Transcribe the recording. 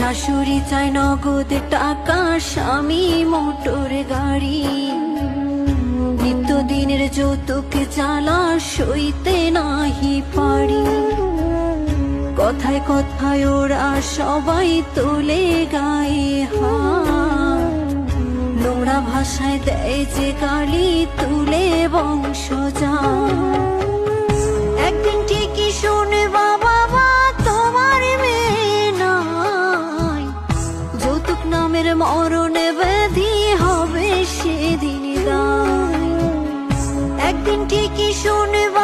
শাশুড়ি চাই নগদ টাকা, স্বামী মোটর গাড়ি, নিত্যদিনের যৌতুক জ্বালা সইতে নাহি পারি। কথায় কথায় ওরা সবাই তোলে গায়ে হাত, নোংরা ভাষায় দেয় যে গালি, তুলে বংশ যায়। একদিন ঠিকই শুনবা বাবা তোমার মেয়ে নাই, যৌতুক নামের মরণে ব্যাধি হবে সেদিন দায়। একদিন ঠিকই শুনবা